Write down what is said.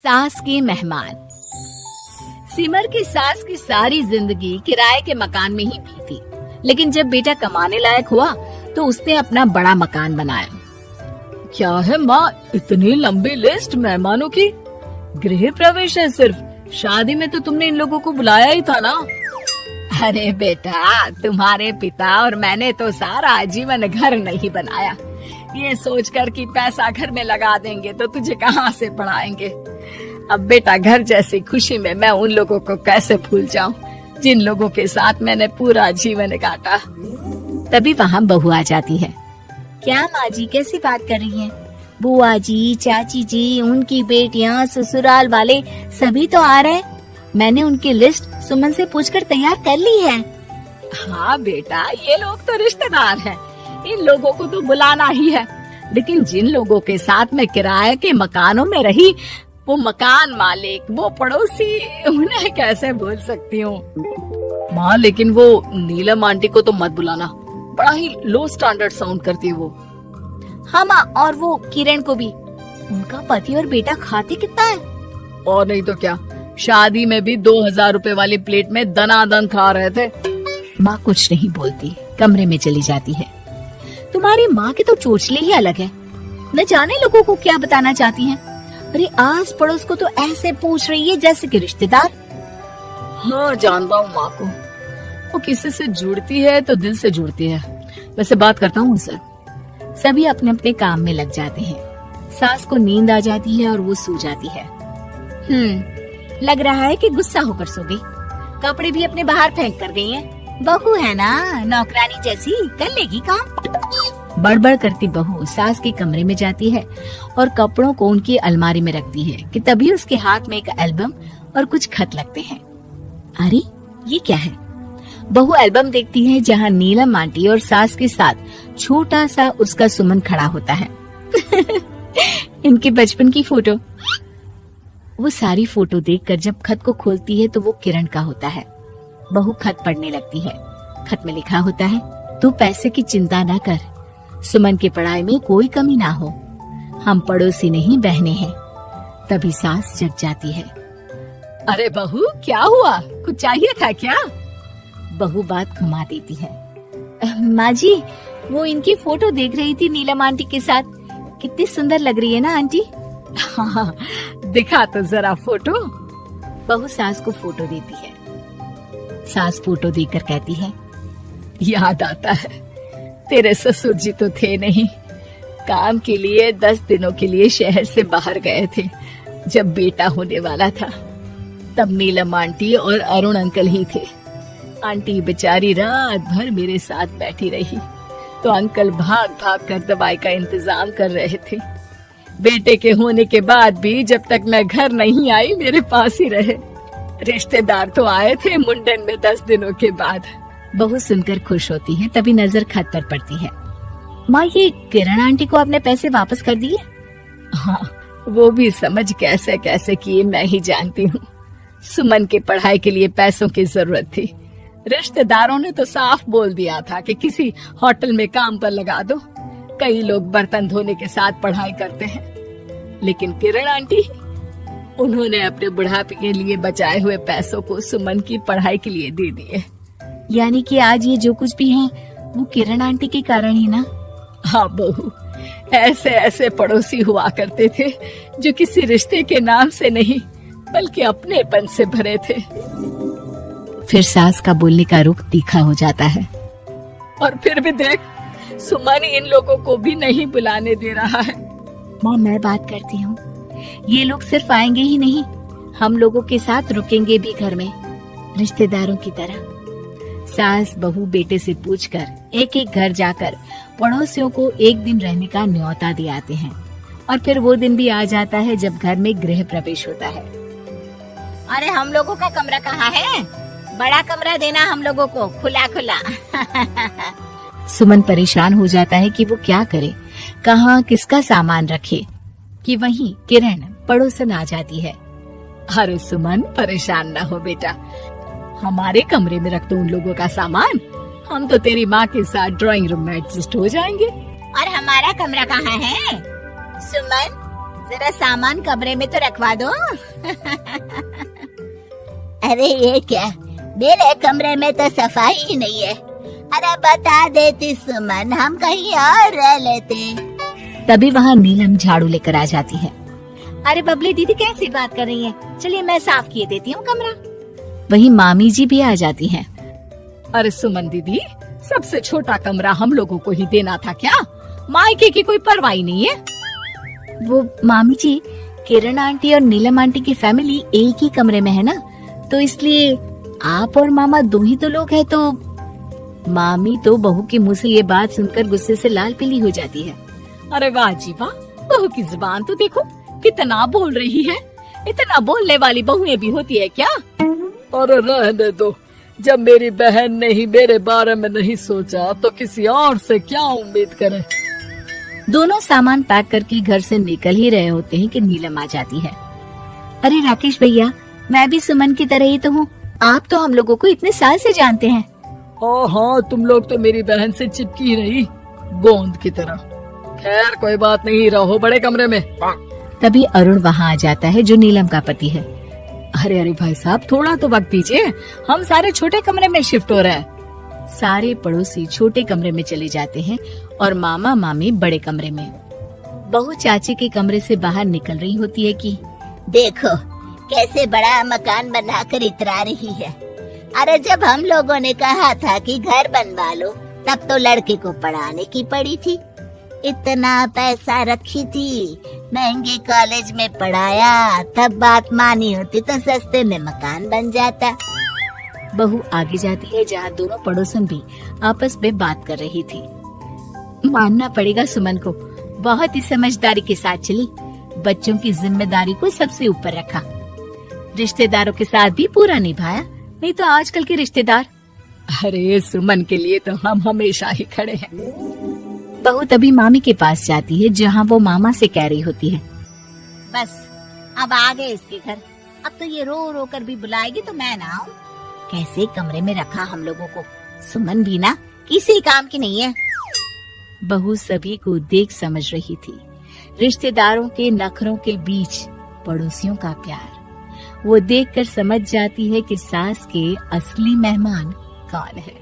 सास के मेहमान। सिमर की सास की सारी जिंदगी किराए के मकान में ही बीती, लेकिन जब बेटा कमाने लायक हुआ तो उसने अपना बड़ा मकान बनाया। क्या है माँ, इतनी लंबी लिस्ट मेहमानों की? गृह प्रवेश है सिर्फ, शादी में तो तुमने इन लोगों को बुलाया ही था ना। अरे बेटा, तुम्हारे पिता और मैंने तो सारा आजीवन घर नहीं बनाया, ये सोचकर कि पैसा घर में लगा देंगे तो तुझे कहाँ से पढ़ाएंगे। अब बेटा, घर जैसी खुशी में मैं उन लोगों को कैसे भूल जाऊं जिन लोगों के साथ मैंने पूरा जीवन काटा। तभी वहाँ बहू आ जाती है। क्या माँ जी, कैसी बात कर रही हैं? बुआ जी, चाची जी, उनकी बेटियाँ, ससुराल वाले सभी तो आ रहे। मैंने उनकी लिस्ट सुमन से पूछकर तैयार कर ली है। हाँ बेटा, ये लोग तो रिश्तेदार हैं, इन लोगों को तो बुलाना ही है, लेकिन जिन लोगों के साथ मैं किराए के मकानों में रही, वो मकान मालिक, वो पड़ोसी, उन्हें कैसे भूल सकती हूँ। माँ, लेकिन वो नीलम आंटी को तो मत बुलाना, बड़ा ही लो स्टैंडर्ड साउंड करती है वो। हाँ माँ, और वो किरण को भी। उनका पति और बेटा खाते कितना है। और नहीं तो क्या, शादी में भी 2000 रुपए वाली प्लेट में दनादन खा रहे थे। माँ कुछ नहीं बोलती, कमरे में चली जाती है। तुम्हारी माँ के तो चोचले ही अलग है, न जाने लोगों को क्या बताना चाहती हैं। अरे आस पड़ोस को तो ऐसे पूछ रही है जैसे कि रिश्तेदार। हाँ जानता हूँ माँ को, वो किसी से जुड़ती है तो दिल से जुड़ती है। वैसे बात करता हूँ उनसे। सभी अपने अपने काम में लग जाते हैं। सास को नींद आ जाती है और वो सो जाती है। लग रहा है कि गुस्सा होकर सो गई। कपड़े भी अपने बाहर फेंक कर गई हैं। बहू है ना, नौकरानी जैसी, कर लेगी काम। बड़बड़ करती बहू सास के कमरे में जाती है और कपड़ों को उनकी अलमारी में रखती है कि तभी उसके हाथ में एक एल्बम और कुछ खत लगते हैं। अरे ये क्या है? बहू एल्बम देखती है जहाँ नीलम आंटी और सास के साथ छोटा सा उसका सुमन खड़ा होता है। इनके बचपन की फोटो। वो सारी फोटो देखकर जब खत को खोलती है तो वो किरण का होता है। बहू खत पढ़ने लगती है। खत में लिखा होता है, तू पैसे की चिंता न कर, सुमन की पढ़ाई में कोई कमी ना हो, हम पड़ोसी नहीं बहने हैं। तभी सास जग जाती है। अरे बहू, क्या हुआ? कुछ चाहिए था क्या? बहू बात घुमा देती है। माँ जी, वो इनकी फोटो देख रही थी नीलम आंटी के साथ। कितनी सुंदर लग रही है ना आंटी? हाँ, दिखा तो जरा फोटो। बहू सास को फोटो देती है। सास फोटो देखकर कहती है, याद आता है, तेरे ससुर जी तो थे नहीं, काम के लिए 10 दिनों के लिए शहर से बाहर गए थे। जब बेटा होने वाला था तब नीलम आंटी और अरुण अंकल ही थे। आंटी बेचारी रात भर मेरे साथ बैठी रही तो अंकल भाग भाग कर दवाई का इंतजाम कर रहे थे। बेटे के होने के बाद भी जब तक मैं घर नहीं आई मेरे पास ही रहे। रिश्तेदार तो आए थे मुंडन में 10 दिनों के बाद। बहू सुनकर खुश होती है। तभी नजर खत पर पड़ती है। माँ, ये किरण आंटी को आपने पैसे वापस कर दिए? हाँ, वो भी समझ कैसे कैसे किए मैं ही जानती हूँ। सुमन की पढ़ाई के लिए पैसों की जरूरत थी। रिश्तेदारों ने तो साफ बोल दिया था कि किसी होटल में काम पर लगा दो। कई लोग बर्तन धोने के साथ पढ़ाई करते हैं, लेकिन किरण आंटी, उन्होंने अपने बुढ़ापे के लिए बचाए हुए पैसों को सुमन की पढ़ाई के लिए दे दिए। यानी कि आज ये जो कुछ भी है वो किरण आंटी के कारण ही ना? हाँ बहू, ऐसे ऐसे पड़ोसी हुआ करते थे जो किसी रिश्ते के नाम से नहीं बल्कि अपनेपन से भरे थे। फिर सास का बोलने का रुख तीखा हो जाता है। और फिर भी देख, सुमन इन लोगों को भी नहीं बुलाने दे रहा है। माँ, मैं बात करती हूँ, ये लोग सिर्फ आएंगे ही नहीं, हम लोगों के साथ रुकेंगे भी घर में, रिश्तेदारों की तरह। सास बहू बेटे से पूछकर एक एक घर जाकर पड़ोसियों को एक दिन रहने का न्योता दिलाते हैं। और फिर वो दिन भी आ जाता है जब घर में गृह प्रवेश होता है। अरे हम लोगों का कमरा कहाँ है? बड़ा कमरा देना हम लोगों को, खुला खुला। सुमन परेशान हो जाता है कि वो क्या करे, कहाँ किसका सामान रखे, कि वहीं किरण पड़ोसन आ जाती है। अरे सुमन, परेशान ना हो बेटा, हमारे कमरे में रख दो उन लोगों का सामान, हम तो तेरी माँ के साथ ड्राइंग रूम में एडजस्ट हो जाएंगे। और हमारा कमरा कहाँ है? सुमन, जरा सामान कमरे में तो रखवा दो। अरे ये क्या, मेरे कमरे में तो सफाई ही नहीं है। अरे बता देती सुमन, हम कहीं और रह लेते। तभी वहाँ नीलम झाड़ू लेकर आ जाती है। अरे बबली दीदी कैसी बात कर रही है, चलिए मैं साफ किए देती हूँ कमरा। वहीं मामी जी भी आ जाती हैं। अरे सुमन दीदी, सबसे छोटा कमरा हम लोगों को ही देना था क्या? मायके की कोई परवाह नहीं है। वो मामी जी, किरण आंटी और नीलम आंटी की फैमिली एक ही कमरे में है ना, तो इसलिए आप और मामा दो ही तो लोग हैं। तो मामी तो बहू के मुंह से ये बात सुनकर गुस्से से लाल पीली हो जाती है। अरे वाह जी वाह, बहू की जुबान तो देखो कितना बोल रही है। इतना बोलने वाली बहुएं भी होती है क्या? अरे रहने दो, जब मेरी बहन ने ही मेरे बारे में नहीं सोचा तो किसी और से क्या उम्मीद करें। दोनों सामान पैक करके घर से निकल ही रहे होते हैं कि नीलम आ जाती है। अरे राकेश भैया, मैं भी सुमन की तरह ही तो हूँ। आप तो हम लोगों को इतने साल से जानते हैं। हाँ, तुम लोग तो मेरी बहन से चिपकी रही गोंद की तरह। खैर कोई बात नहीं, रहो बड़े कमरे में। तभी अरुण वहाँ आ जाता है, जो नीलम का पति है। अरे अरे भाई साहब, थोड़ा तो वक्त दीजिए, हम सारे छोटे कमरे में शिफ्ट हो रहे हैं। सारे पड़ोसी छोटे कमरे में चले जाते हैं और मामा मामी बड़े कमरे में। बहू चाची के कमरे से बाहर निकल रही होती है कि देखो कैसे बड़ा मकान बनाकर इतरा रही है। अरे जब हम लोगों ने कहा था कि घर बनवा लो, तब तो लड़के को पढ़ाने की पड़ी थी। इतना पैसा रखी थी, महंगे कॉलेज में पढ़ाया, तब बात मानी होती तो सस्ते में मकान बन जाता। बहू आगे जाती है, जहाँ दोनों पड़ोसन भी आपस में बात कर रही थी। मानना पड़ेगा सुमन को, बहुत ही समझदारी के साथ चली। बच्चों की जिम्मेदारी को सबसे ऊपर रखा, रिश्तेदारों के साथ भी पूरा निभाया। नहीं तो आजकल के रिश्तेदार। अरे सुमन के लिए तो हम हमेशा ही खड़े हैं। बहू तभी मामी के पास जाती है, जहाँ वो मामा से कह रही होती है, बस अब आ गए इसके घर। अब तो ये रो रो कर भी बुलाएगी तो मैं ना आऊं। कैसे कमरे में रखा हम लोगों को। सुमन भी ना किसी काम की नहीं है। बहू सभी को देख समझ रही थी। रिश्तेदारों के नखरों के बीच पड़ोसियों का प्यार। वो देखकर समझ जाती है कि सास के असली मेहमान कौन है।